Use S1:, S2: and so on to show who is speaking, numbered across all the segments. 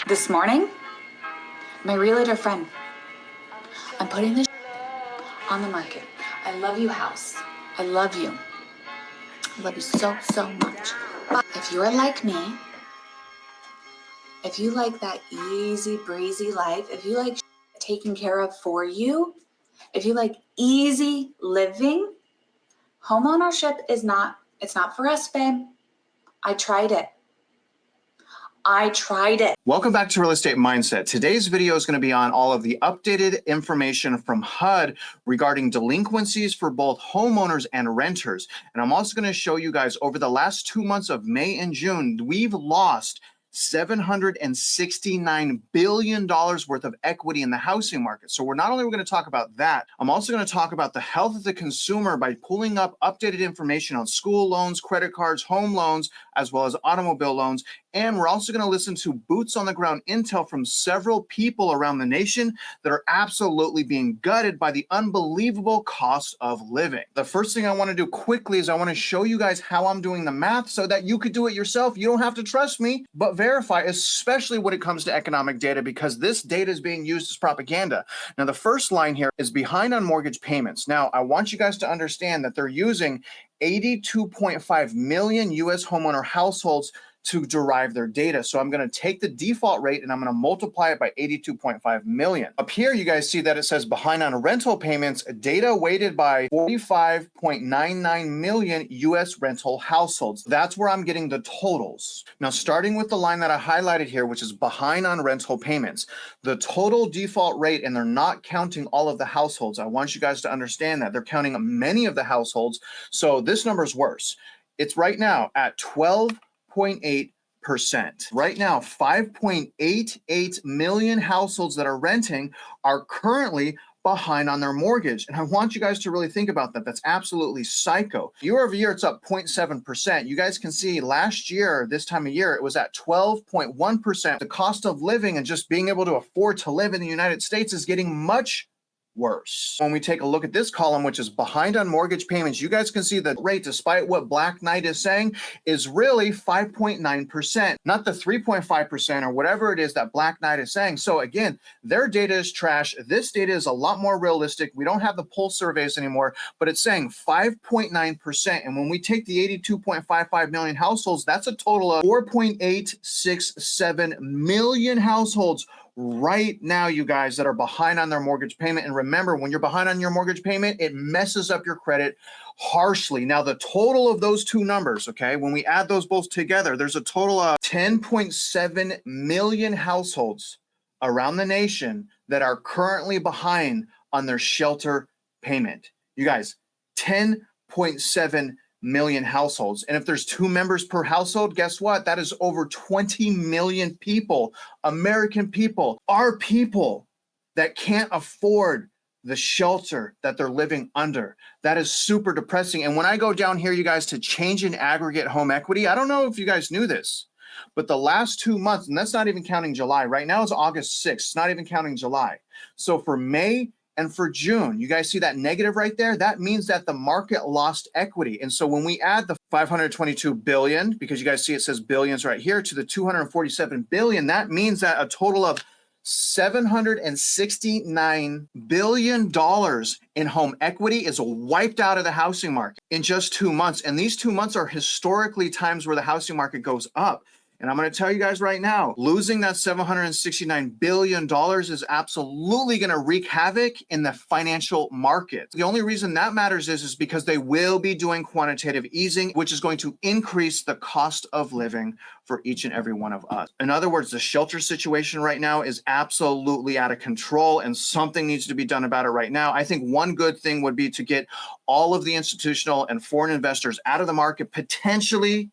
S1: This morning, my realtor friend, I'm putting this on the market. I love you, house. I love you. I love you so, so much. But if you're like me, if you like that easy breezy life, if you like taken care of for you, if you like easy living, homeownership it's not for us, babe. I tried it.
S2: Welcome back to Real Estate Mindset. Today's video is going to be on all of the updated information from HUD regarding delinquencies for both homeowners and renters. And I'm also going to show you guys over the last 2 months of May and June, we've lost $769 billion worth of equity in the housing market. So we're not only going to talk about that, I'm also going to talk about the health of the consumer by pulling up updated information on school loans, credit cards, home loans, as well as automobile loans. And we're also going to listen to boots on the ground intel from several people around the nation that are absolutely being gutted by the unbelievable cost of living. The first thing I want to do quickly is I want to show you guys how I'm doing the math so that you could do it yourself. You don't have to trust me, but verify, especially when it comes to economic data, because this data is being used as propaganda. Now, the first line here is behind on mortgage payments. Now, I want you guys to understand that they're using 82.5 million US homeowner households to derive their data. So I'm going to take the default rate and I'm going to multiply it by 82.5 million. Up here, you guys see that it says behind on rental payments, data weighted by 45.99 million US rental households. That's where I'm getting the totals. Now, starting with the line that I highlighted here, which is behind on rental payments, the total default rate, and they're not counting all of the households. I want you guys to understand that they're counting many of the households. So this number is worse. It's right now at 12.8%. Right now, 5.88 million households that are renting are currently behind on their mortgage. And I want you guys to really think about that. That's absolutely psycho. Year over year, it's up 0.7%. You guys can see last year, this time of year, it was at 12.1%. The cost of living and just being able to afford to live in the United States is getting much worse. When we take a look at this column, which is behind on mortgage payments, you guys can see the rate, despite what Black Knight is saying, is really 5.9%, not the 3.5% or whatever it is that Black Knight is saying. So again, their data is trash. This data is a lot more realistic. We don't have the pulse surveys anymore, but it's saying 5.9%. And when we take the 82.55 million households, that's a total of 4.867 million households right now, you guys, that are behind on their mortgage payment. And remember, when you're behind on your mortgage payment, it messes up your credit harshly. Now, the total of those two numbers, okay, when we add those both together, there's a total of 10.7 million households around the nation that are currently behind on their shelter payment. You guys, 10.7 million households. And if there's 2 members per household, guess what? That is over 20 million people, American people, our people that can't afford the shelter that they're living under. That is super depressing. And when I go down here, you guys, to change in aggregate home equity, I don't know if you guys knew this, but the last 2 months, and that's not even counting July, right now it's August 6th, not even counting July. So for May and for June, you guys see that negative right there? That means that the market lost equity. And so when we add the 522 billion, because you guys see it says billions right here, to the 247 billion, that means that a total of $769 billion in home equity is wiped out of the housing market in just 2 months. And these 2 months are historically times where the housing market goes up. And I'm going to tell you guys right now, losing that $769 billion is absolutely going to wreak havoc in the financial market. The only reason that matters is because they will be doing quantitative easing, which is going to increase the cost of living for each and every one of us. In other words, the shelter situation right now is absolutely out of control, and something needs to be done about it right now. I think one good thing would be to get all of the institutional and foreign investors out of the market, potentially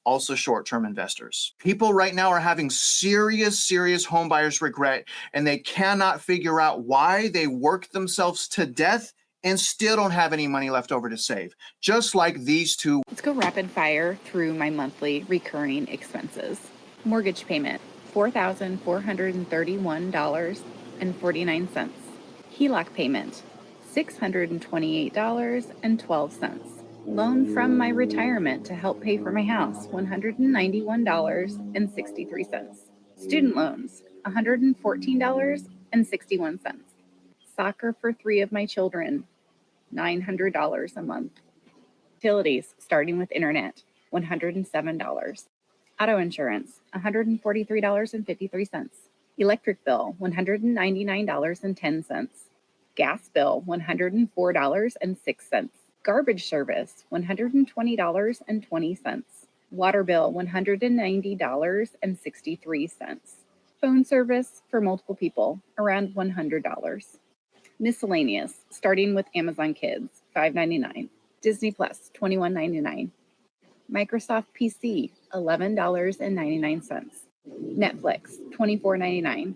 S2: also short-term investors. People right now are having serious home buyers regret, and they cannot figure out why they worked themselves to death and still don't have any money left over to save. Just like these two.
S3: Let's go rapid fire through my monthly recurring expenses. Mortgage payment, $4,431.49. HELOC payment, $628.12. Loan from my retirement to help pay for my house, $191.63. Student loans, $114.61. Soccer for 3 of my children, $900 a month. Utilities, starting with internet, $107. Auto insurance, $143.53. Electric bill, $199.10. Gas bill, $104.06. Garbage service, $120.20. Water bill, $190.63. Phone service for multiple people, around $100. Miscellaneous, starting with Amazon Kids, $5.99. Disney Plus, $21.99. Microsoft PC, $11.99. Netflix, $24.99.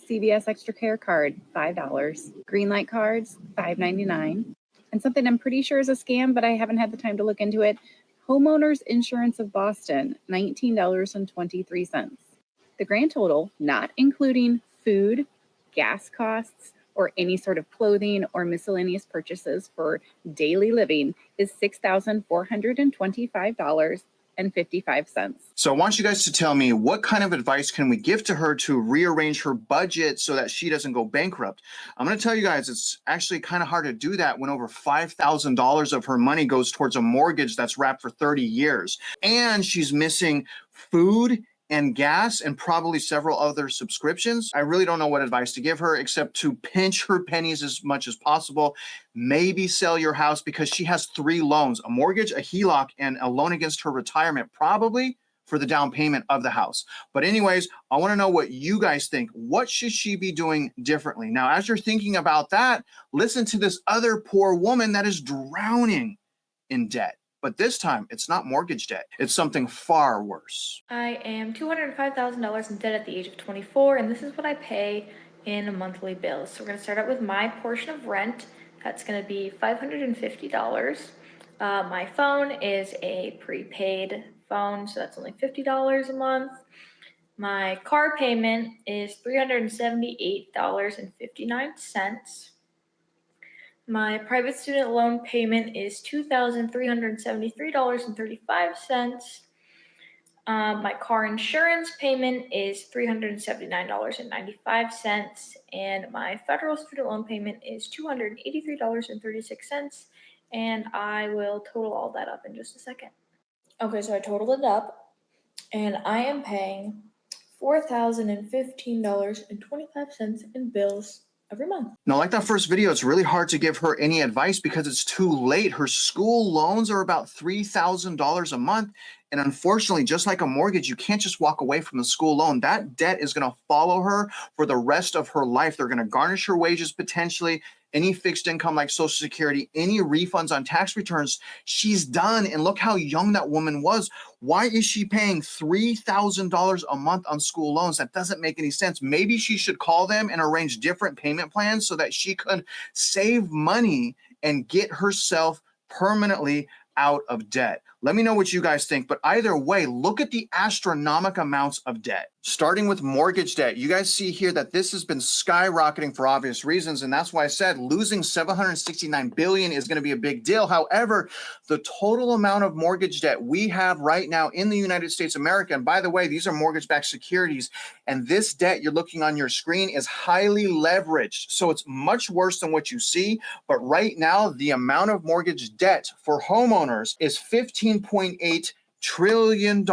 S3: CVS Extra Care Card, $5. Greenlight cards, $5.99. And something I'm pretty sure is a scam, but I haven't had the time to look into it. Homeowners Insurance of Boston, $19.23. The grand total, not including food, gas costs, or any sort of clothing or miscellaneous purchases for daily living, is $6,425.55.
S2: So I want you guys to tell me, what kind of advice can we give to her to rearrange her budget so that she doesn't go bankrupt? I'm going to tell you guys, it's actually kind of hard to do that when over $5,000 of her money goes towards a mortgage that's wrapped for 30 years. And she's missing food and gas and probably several other subscriptions. I really don't know what advice to give her except to pinch her pennies as much as possible. Maybe sell your house, because she has 3 loans: a mortgage, a HELOC, and a loan against her retirement, probably for the down payment of the house. But anyways, I want to know what you guys think. What should she be doing differently? Now, as you're thinking about that, listen to this other poor woman that is drowning in debt. But this time, it's not mortgage debt. It's something far worse.
S4: I am $205,000 in debt at the age of 24, and this is what I pay in monthly bills. So we're going to start out with my portion of rent. That's going to be $550. My phone is a prepaid phone, so that's only $50 a month. My car payment is $378.59. My private student loan payment is $2,373.35. My car insurance payment is $379.95. And my federal student loan payment is $283.36. And I will total all that up in just a second. Okay, so I totaled it up, and I am paying $4,015.25 in bills every month.
S2: Now, like that first video, it's really hard to give her any advice because it's too late. Her school loans are about $3,000 a month. And unfortunately, just like a mortgage, you can't just walk away from the school loan. That debt is going to follow her for the rest of her life. They're going to garnish her wages potentially, any fixed income like Social Security, any refunds on tax returns. She's done. And look how young that woman was. Why is she paying $3,000 a month on school loans? That doesn't make any sense. Maybe she should call them and arrange different payment plans so that she could save money and get herself permanently out of debt. Let me know what you guys think. But either way, look at the astronomical amounts of debt. Starting with mortgage debt, you guys see here that this has been skyrocketing for obvious reasons. And that's why I said losing $769 billion is going to be a big deal. However, the total amount of mortgage debt we have right now in the United States of America, and by the way, these are mortgage-backed securities, and this debt you're looking on your screen is highly leveraged. So it's much worse than what you see. But right now, the amount of mortgage debt for homeowners is $15.8 trillion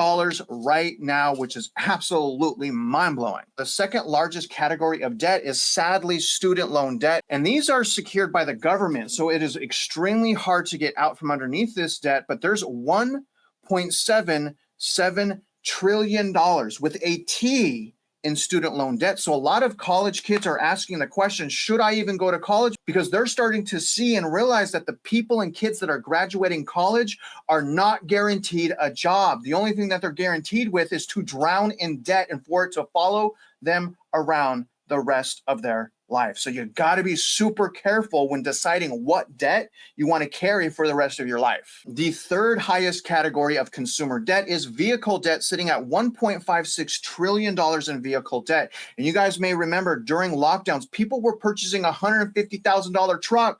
S2: right now, which is absolutely mind-blowing. The second largest category of debt is sadly student loan debt, and these are secured by the government, so it is extremely hard to get out from underneath this debt. But there's $1.77 trillion with a T in student loan debt. So a lot of college kids are asking the question, should I even go to college? Because they're starting to see and realize that the people and kids that are graduating college are not guaranteed a job. The only thing that they're guaranteed with is to drown in debt and for it to follow them around the rest of their life. So you got to be super careful when deciding what debt you want to carry for the rest of your life. The third highest category of consumer debt is vehicle debt, sitting at $1.56 trillion in vehicle debt. And you guys may remember during lockdowns, people were purchasing a $150,000 truck.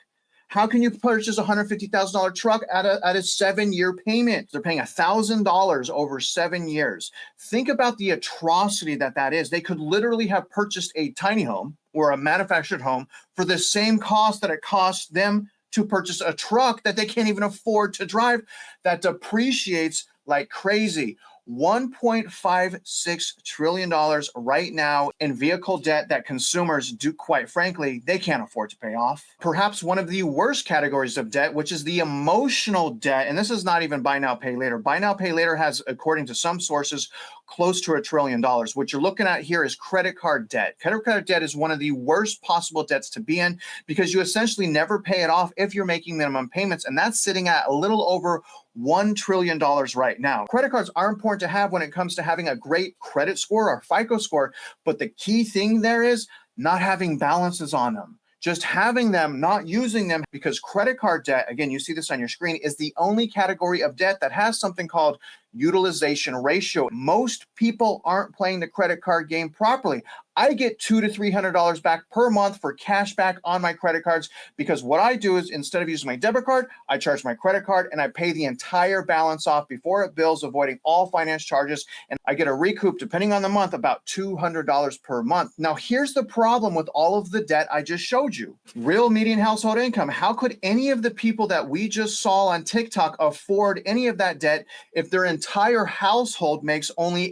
S2: How can you purchase a $150,000 truck at a 7-year payment? They're paying $1,000 over 7 years. Think about the atrocity that is. They could literally have purchased a tiny home or a manufactured home for the same cost that it costs them to purchase a truck that they can't even afford to drive, that depreciates like crazy. $1.56 trillion right now in vehicle debt that consumers do, quite frankly, they can't afford to pay off. Perhaps one of the worst categories of debt, which is the emotional debt, and this is not even buy now, pay later. Buy now, pay later has, according to some sources, close to $1 trillion. What you're looking at here is credit card debt. Credit card debt is one of the worst possible debts to be in because you essentially never pay it off if you're making minimum payments, and that's sitting at a little over $1 trillion right now. Credit cards are important to have when it comes to having a great credit score or FICO score, but the key thing there is not having balances on them. Just having them, not using them, because credit card debt, again, you see this on your screen, is the only category of debt that has something called utilization ratio. Most people aren't playing the credit card game properly. I get $200 to $300 back per month for cash back on my credit cards because what I do is instead of using my debit card, I charge my credit card and I pay the entire balance off before it bills, avoiding all finance charges. And I get a recoup, depending on the month, about $200 per month. Now, here's the problem with all of the debt I just showed you. Real median household income. How could any of the people that we just saw on TikTok afford any of that debt if their entire household makes only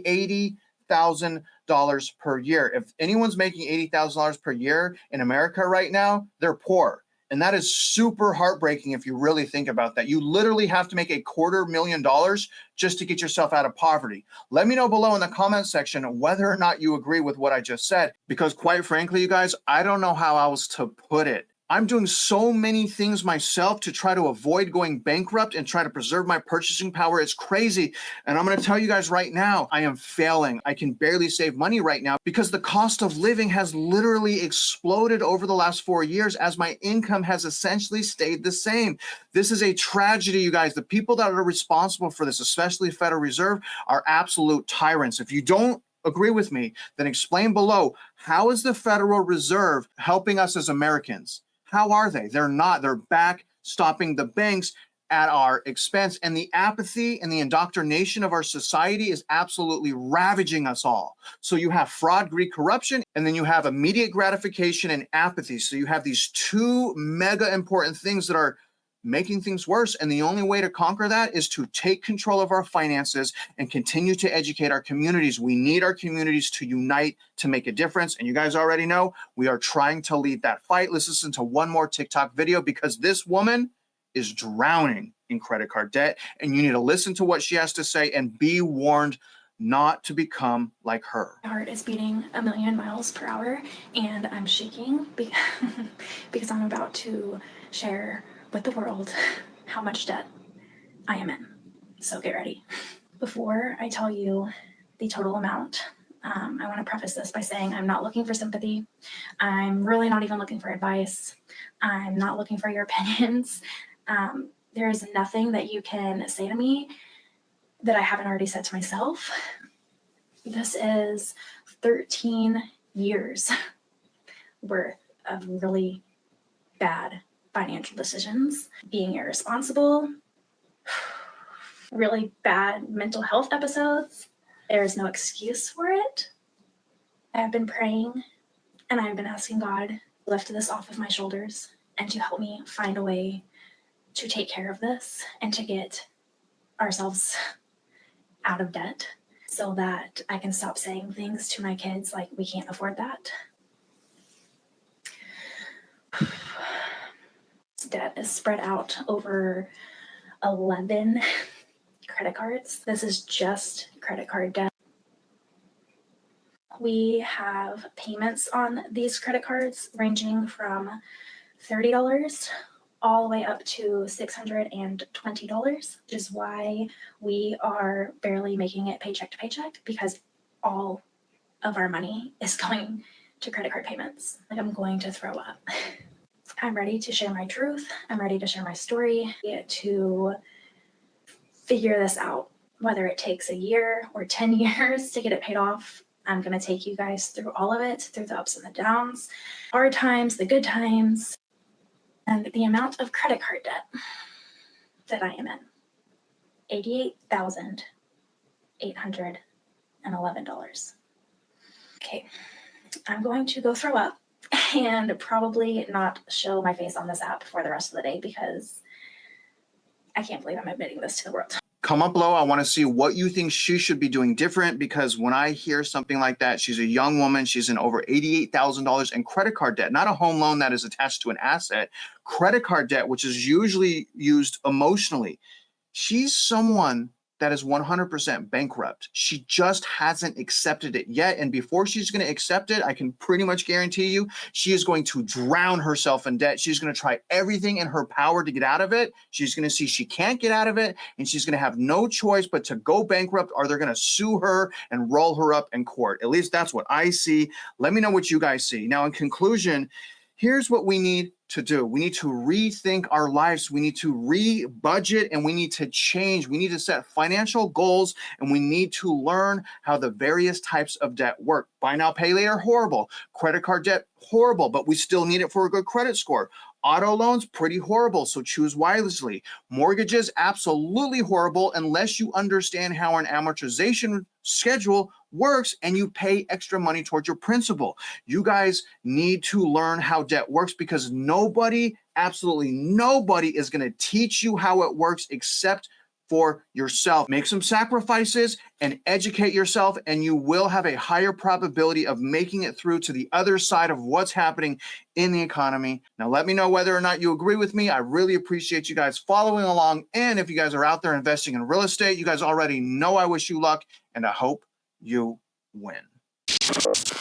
S2: $80,000 per year? If anyone's making $80,000 per year in America right now, they're poor. And that is super heartbreaking if you really think about that. You literally have to make $250,000 just to get yourself out of poverty. Let me know below in the comment section whether or not you agree with what I just said, because quite frankly, you guys, I don't know how else to put it. I'm doing so many things myself to try to avoid going bankrupt and try to preserve my purchasing power. It's crazy. And I'm going to tell you guys right now, I am failing. I can barely save money right now because the cost of living has literally exploded over the last 4 years as my income has essentially stayed the same. This is a tragedy, you guys. The people that are responsible for this, especially Federal Reserve, are absolute tyrants. If you don't agree with me, then explain below, how is the Federal Reserve helping us as Americans? How are they? They're not. They're back stopping the banks at our expense. And the apathy and the indoctrination of our society is absolutely ravaging us all. So you have fraud, greed, corruption, and then you have immediate gratification and apathy. So you have these two mega important things that are making things worse. And the only way to conquer that is to take control of our finances and continue to educate our communities. We need our communities to unite to make a difference. And you guys already know we are trying to lead that fight. Let's listen to one more TikTok video because this woman is drowning in credit card debt. And you need to listen to what she has to say and be warned not to become like her.
S5: My heart is beating 1,000,000 miles per hour and I'm shaking because I'm about to share with the world how much debt I am in. So get ready. Before I tell you the total amount, I want to preface this by saying I'm not looking for sympathy. I'm really not even looking for advice. I'm not looking for your opinions. There is nothing that you can say to me that I haven't already said to myself. This is 13 years worth of really bad financial decisions, being irresponsible, really bad mental health episodes. There's no excuse for it. I've been praying and I've been asking God to lift this off of my shoulders and to help me find a way to take care of this and to get ourselves out of debt so that I can stop saying things to my kids like, we can't afford that. Debt is spread out over 11 credit cards. This is just credit card debt. We have payments on these credit cards ranging from $30 all the way up to $620, which is why we are barely making it paycheck to paycheck because all of our money is going to credit card payments. Like, I'm going to throw up. I'm ready to share my truth. I'm ready to share my story, to figure this out. Whether it takes a year or 10 years to get it paid off, I'm going to take you guys through all of it, through the ups and the downs, hard times, the good times. And the amount of credit card debt that I am in, $88,811. Okay, I'm going to go throw up and probably not show my face on this app for the rest of the day because I can't believe I'm admitting this to the world.
S2: Comment below. I want to see what you think she should be doing different, because when I hear something like that, she's a young woman. She's in over $88,000 in credit card debt, not a home loan that is attached to an asset, credit card debt, which is usually used emotionally. She's someone that is 100% bankrupt. She just hasn't accepted it yet. And before she's going to accept it, I can pretty much guarantee you, she is going to drown herself in debt. She's going to try everything in her power to get out of it. She's going to see she can't get out of it, and she's going to have no choice but to go bankrupt, or they're going to sue her and roll her up in court. At least that's what I see. Let me know what you guys see. Now, in conclusion, here's what we need to do. We need to rethink our lives. We need to re-budget, and we need to change. We need to set financial goals, and we need to learn how the various types of debt work. Buy now, pay later, horrible. Credit card debt, horrible, but we still need it for a good credit score. Auto loans, pretty horrible, so choose wisely. Mortgages, absolutely horrible unless you understand how an amortization schedule works and you pay extra money towards your principal. You guys need to learn how debt works, because nobody, absolutely nobody, is going to teach you how it works except for yourself. Make some sacrifices and educate yourself, and you will have a higher probability of making it through to the other side of what's happening in the economy. Now, let me know whether or not you agree with me. I really appreciate you guys following along. And if you guys are out there investing in real estate, you guys already know I wish you luck, and I hope you win.